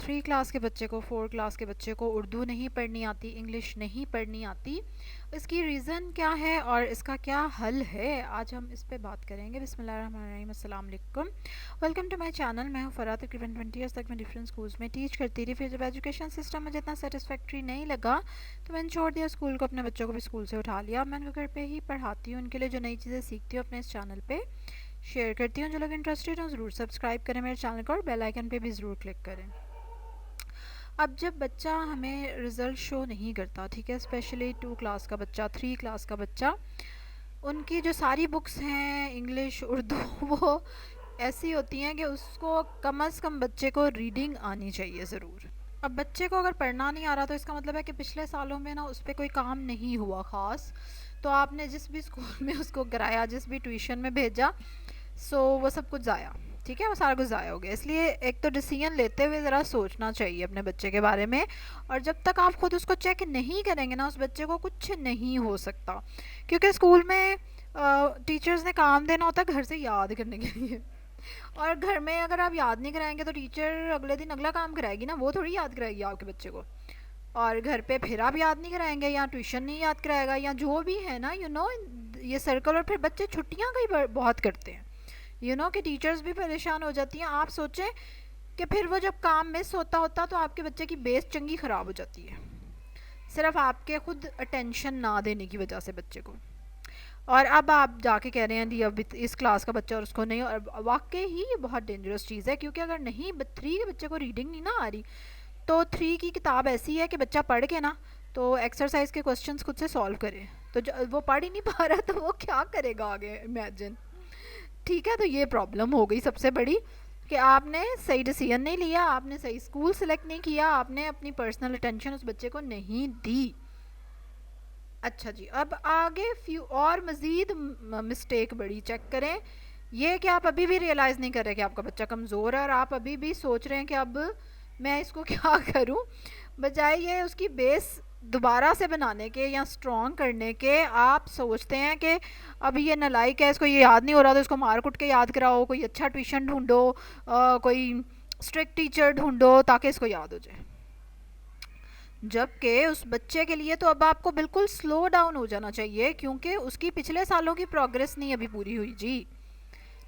3 class के बच्चे को 4 क्लास के बच्चे को उर्दू नहीं पढ़नी आती, इंग्लिश नहीं पढ़नी आती, इसकी रीज़न क्या है और इसका क्या हल है, आज हम इस पे बात करेंगे। बिस्मिल्लाहिर्रहमानिर्रहीम, अस्सलाम वालेकुम, वेलकम टू माय चैनल। मैं हूँ फ़रा। तकरीबन 20 ईयर्स तक मैं डिफरेंट स्कूल्स में टीच करती रही। फिर जब एजुकेशन सिस्टम मुझे इतना सेटिस्फैक्ट्री नहीं लगा तो मैंने छोड़ दिया स्कूल को, अपने बच्चों को भी स्कूल से उठा लिया। मैं उनको घर पे ही पढ़ाती हूँ, उनके लिए जो नई चीज़ें सीखती हूँ अपने इस चैनल पे शेयर करती हूँ। जो लोग इंटरेस्टेड हो ज़रूर सब्सक्राइब करें मेरे चैनल को और बेल आइकन पे भी ज़रूर क्लिक करें। अब जब बच्चा हमें रिज़ल्ट शो नहीं करता, ठीक है, स्पेशली 2 क्लास का बच्चा, 3 क्लास का बच्चा, उनकी जो सारी बुक्स हैं इंग्लिश उर्दू वो ऐसी होती हैं कि उसको कम से कम बच्चे को रीडिंग आनी चाहिए ज़रूर। अब बच्चे को अगर पढ़ना नहीं आ रहा तो इसका मतलब है कि पिछले सालों में ना उस पर कोई काम नहीं हुआ ख़ास, तो आपने जिस भी स्कूल में उसको कराया, जिस भी ट्यूशन में भेजा, सो वो सब कुछ ज़ाया, ठीक है, वो सारा कुछ ज़ाया हो गया। इसलिए एक तो डिसीजन लेते हुए ज़रा सोचना चाहिए अपने बच्चे के बारे में, और जब तक आप खुद उसको चेक नहीं करेंगे ना उस बच्चे को कुछ नहीं हो सकता। क्योंकि स्कूल में टीचर्स ने काम देना होता है घर से याद करने के लिए, और घर में अगर आप याद नहीं कराएंगे तो टीचर अगले दिन अगला काम कराएगी ना, वो थोड़ी याद कराएगी आपके बच्चे को। और घर पे फिर आप याद नहीं कराएंगे या ट्यूशन नहीं याद कराएगा या जो भी है ना, ये सर्कल। और फिर बच्चे छुट्टियां कई बहुत करते हैं, कि टीचर्स भी परेशान हो जाती हैं। आप सोचें कि फिर वो जब काम मिस होता तो आपके बच्चे की बेस चंगी ख़राब हो जाती है, सिर्फ आपके खुद अटेंशन ना देने की वजह से बच्चे को। और अब आप जाके कह रहे हैं जी अब इस क्लास का बच्चा और उसको नहीं, और वाकई ही ये बहुत डेंजरस चीज़ है। क्योंकि अगर नहीं 3 के बच्चे को रीडिंग नहीं ना आ रही तो 3 की किताब ऐसी है कि बच्चा पढ़ के ना तो एक्सरसाइज के क्वेश्चंस खुद से सॉल्व करे, तो वो पढ़ ही नहीं पा रहा तो वो क्या करेगा आगे, इमेजिन। ठीक है, तो ये प्रॉब्लम हो गई सबसे बड़ी कि आपने सही डिसीजन नहीं लिया, आपने सही स्कूल सेलेक्ट नहीं किया, आपने अपनी पर्सनल अटेंशन उस बच्चे को नहीं दी। अच्छा जी, अब आगे फ्यू और मज़ीद मिस्टेक बड़ी चेक करें। ये कि आप अभी भी रियलाइज़ नहीं कर रहे कि आपका बच्चा कमज़ोर है और आप अभी भी सोच रहे हैं कि अब मैं इसको क्या करूं, बजाय ये उसकी बेस दोबारा से बनाने के या स्ट्रॉन्ग करने के। आप सोचते हैं कि अब ये नालायक है, इसको ये याद नहीं हो रहा तो इसको मार कुट के याद कराओ, कोई अच्छा ट्यूशन ढूंढो, कोई स्ट्रिक्ट टीचर ढूंढो ताकि इसको याद हो जाए। जबकि उस बच्चे के लिए तो अब आपको बिल्कुल स्लो डाउन हो जाना चाहिए, क्योंकि उसकी पिछले सालों की प्रोग्रेस नहीं अभी पूरी हुई जी।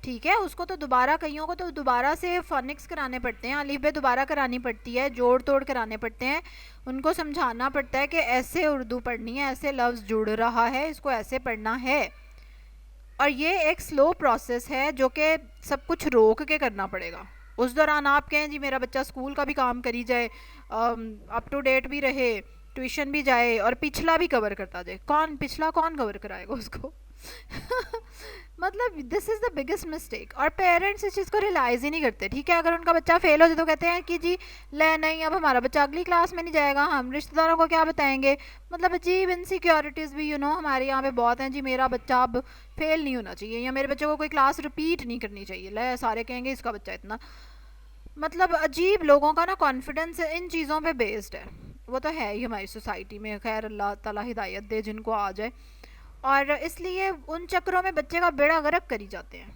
ठीक है, उसको तो दोबारा, कईयों को तो दोबारा से फोनिक्स कराने पड़ते हैं, अलीफबे दोबारा करानी पड़ती है, जोड़ तोड़ कराने पड़ते हैं, उनको समझाना पड़ता है कि ऐसे उर्दू पढ़नी है, ऐसे लफ्ज़ जुड़ रहा है, इसको ऐसे पढ़ना है। और ये एक स्लो प्रोसेस है जो कि सब कुछ रोक के करना पड़ेगा। उस दौरान आप कहें जी मेरा बच्चा स्कूल का भी काम करी जाए, अप टू डेट भी रहे, ट्यूशन भी जाए और पिछला भी कवर करता जाए, पिछला कौन कवर कराएगा उसको? मतलब this is the biggest mistake. और पेरेंट्स इस चीज़ को रियलाइज़ ही नहीं करते। ठीक है, अगर उनका बच्चा फेल हो जाए तो कहते हैं कि जी ले नहीं, अब हमारा बच्चा अगली क्लास में नहीं जाएगा, हम रिश्तेदारों को क्या बताएंगे। मतलब अजीब इनसिक्योरिटीज़ भी हमारे यहाँ पे बहुत हैं जी। मेरा बच्चा अब फेल नहीं होना चाहिए या मेरे बच्चे को कोई क्लास रिपीट नहीं करनी चाहिए, ले सारे कहेंगे इसका बच्चा इतना, मतलब अजीब लोगों का ना कॉन्फिडेंस इन चीज़ों पे बेस्ड है। वो तो है ही हमारी सोसाइटी में, खैर अल्लाह ताला हिदायत दे जिनको आ जाए। और इसलिए उन चक्रों में बच्चे का बेड़ा गर्क करी जाते हैं,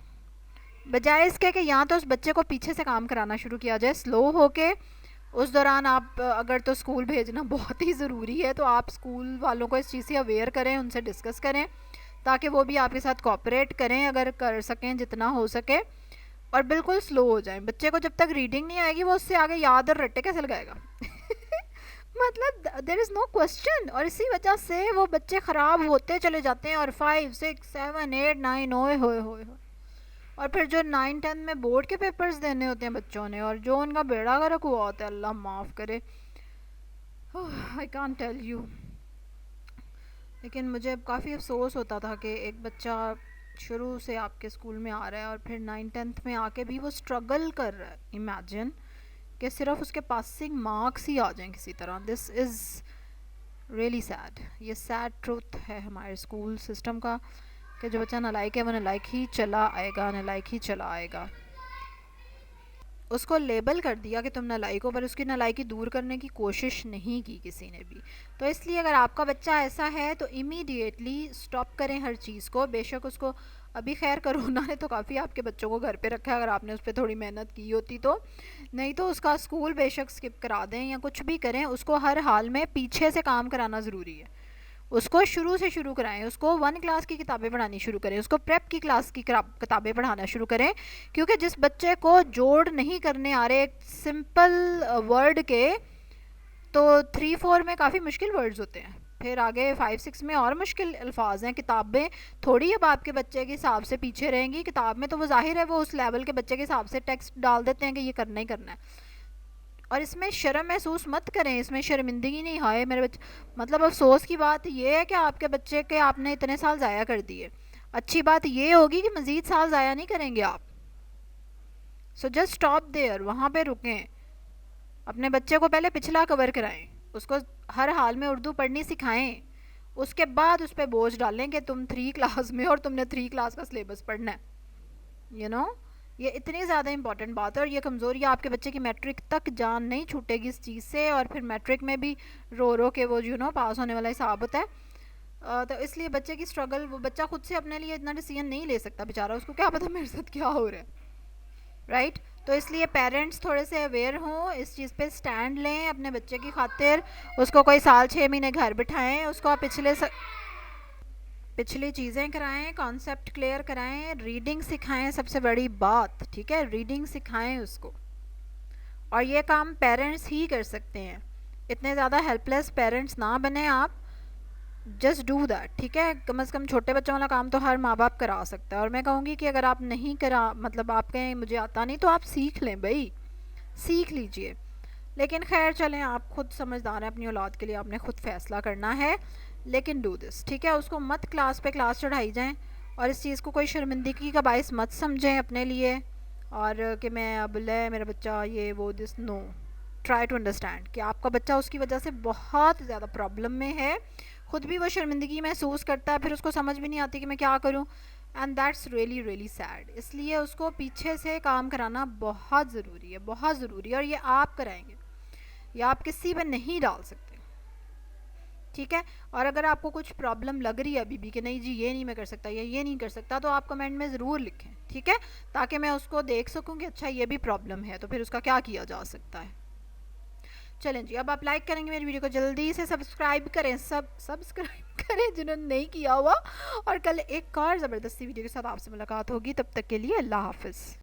बजाय इसके कि यहाँ तो उस बच्चे को पीछे से काम कराना शुरू किया जाए स्लो होके। उस दौरान आप अगर तो स्कूल भेजना बहुत ही ज़रूरी है तो आप स्कूल वालों को इस चीज़ से अवेयर करें, उनसे डिस्कस करें ताकि वो भी आपके साथ कोऑपरेट करें अगर कर सकें जितना हो सके, और बिल्कुल स्लो हो जाए। बच्चे को जब तक रीडिंग नहीं आएगी वो उससे आगे याद और रट्टे कैसे लगाएगा? मतलब देर इज़ नो क्वेश्चन। और इसी वजह से वो बच्चे ख़राब होते चले जाते हैं, और 5 6 7 8 9 ओए होए होए। और फिर जो 9 10 में बोर्ड के पेपर्स देने होते हैं बच्चों ने, और जो उनका बेड़ा गर्क हुआ होता है, अल्लाह माफ़ करे, आई कांट टेल यू। लेकिन मुझे अब काफ़ी अफसोस होता था कि एक बच्चा शुरू से आपके स्कूल में आ रहा है और फिर 9 10th में आके भी वो स्ट्रगल कर रहा है। इमेजिन कि सिर्फ उसके पासिंग मार्क्स ही आ जाएं किसी तरह। This is really sad. ये सैड ट्रूथ है हमारे स्कूल सिस्टम का कि जो बच्चा नालायक है वो नालायक ही चला आएगा, नालायक ही चला आएगा। उसको लेबल कर दिया कि तुम नालायक हो, पर उसकी नालायकी दूर करने की कोशिश नहीं की किसी ने भी। तो इसलिए अगर आपका बच्चा ऐसा है तो इमीडिएटली स्टॉप करें हर चीज़ को। बेशक उसको अभी खैर कोरोना ने तो काफ़ी आपके बच्चों को घर पे रखा है, अगर आपने उस पर थोड़ी मेहनत की होती तो। नहीं तो उसका स्कूल बेशक स्किप करा दें या कुछ भी करें, उसको हर हाल में पीछे से काम कराना ज़रूरी है। उसको शुरू से शुरू कराएं, उसको 1 क्लास की किताबें पढ़ानी शुरू करें, उसको प्रेप की क्लास की किताबें पढ़ाना शुरू करें। क्योंकि जिस बच्चे को जोड़ नहीं करने आ रहे एक सिंपल वर्ड के, तो 3-4 में काफ़ी मुश्किल वर्ड्स होते हैं, फिर आगे 5-6 में और मुश्किल अल्फाज हैं। किताबें थोड़ी अब आपके बच्चे के हिसाब से पीछे रहेंगी, किताब में तो वो जाहिर है वो उस लेवल के बच्चे के हिसाब से टेक्स्ट डाल देते हैं कि ये करना ही करना है। और इसमें शर्म महसूस मत करें, इसमें शर्मिंदगी नहीं, हाय मेरे बच्चे, मतलब अफसोस की बात ये है कि आपके बच्चे के आपने इतने साल ज़ाया कर दिए। अच्छी बात ये होगी कि मज़ीद साल ज़ाया नहीं करेंगे आप। सो जस्ट स्टॉप देयर, वहाँ पे रुकें। अपने बच्चे को पहले पिछला कवर कराएं, उसको हर हाल में उर्दू पढ़नी सिखाएं, उसके बाद उस पर बोझ डालें कि तुम 3 क्लास में और तुमने 3 क्लास का सिलेबस पढ़ना है। यू नो, ये इतनी ज़्यादा इंपॉर्टेंट बात है। और ये कमज़ोरी आपके बच्चे की मैट्रिक तक जान नहीं छूटेगी इस चीज़ से, और फिर मैट्रिक में भी रो रो के वो पास होने वाला हिसाब होता है। तो इसलिए बच्चे की स्ट्रगल, वो बच्चा खुद से अपने लिए इतना डिसीजन नहीं ले सकता बेचारा, उसको क्या पता मेरे साथ क्या हो रहा है, राइट। तो इसलिए पेरेंट्स थोड़े से अवेयर हों, इस चीज़ पे स्टैंड लें अपने बच्चे की खातिर। उसको कोई साल 6 महीने घर बिठाएं, उसको आप पिछली चीज़ें कराएं, कॉन्सेप्ट क्लियर कराएं, रीडिंग सिखाएं, सबसे बड़ी बात, ठीक है, रीडिंग सिखाएं उसको। और ये काम पेरेंट्स ही कर सकते हैं, इतने ज़्यादा हेल्पलेस पेरेंट्स ना बने आप। जस्ट डू दैट, ठीक है। कम से कम छोटे बच्चों वाला काम तो हर माँ बाप करा सकता है। और मैं कहूँगी कि अगर आप नहीं करा, मतलब आप कहें मुझे आता नहीं, तो आप सीख लें भाई, सीख लीजिए। लेकिन खैर चलें, आप खुद समझदार हैं, अपनी औलाद के लिए आपने खुद फैसला करना है। लेकिन डू दिस, ठीक है। उसको मत क्लास पे क्लास चढ़ाई जाएं, और इस चीज़ को कोई शर्मिंदगी का बायस मत समझें अपने लिए, और कि मैं अब ले मेरा बच्चा ये वो this, no. Try to understand कि आपका बच्चा उसकी वजह से बहुत ज़्यादा प्रॉब्लम में है, खुद भी वो शर्मिंदगी महसूस करता है, फिर उसको समझ भी नहीं आती कि मैं क्या करूं, and that's really really sad. इसलिए उसको पीछे से काम कराना बहुत ज़रूरी है, बहुत ज़रूरी है। और ये आप कराएंगे, या आप किसी पे नहीं डाल सकते, ठीक है। और अगर आपको कुछ प्रॉब्लम लग रही है अभी भी कि नहीं जी ये नहीं मैं कर सकता या ये नहीं कर सकता, तो आप कमेंट में ज़रूर लिखें, ठीक है, ताकि मैं उसको देख सकूं कि अच्छा ये भी प्रॉब्लम है, तो फिर उसका क्या किया जा सकता है। चलें जी, अब आप लाइक करेंगे मेरी वीडियो को, जल्दी से सब्सक्राइब करें, सब्सक्राइब करें जिन्होंने नहीं किया हुआ। और कल एक और ज़बरदस्ती वीडियो के साथ आपसे मुलाकात होगी, तब तक के लिए अल्लाह हाफ़िज़।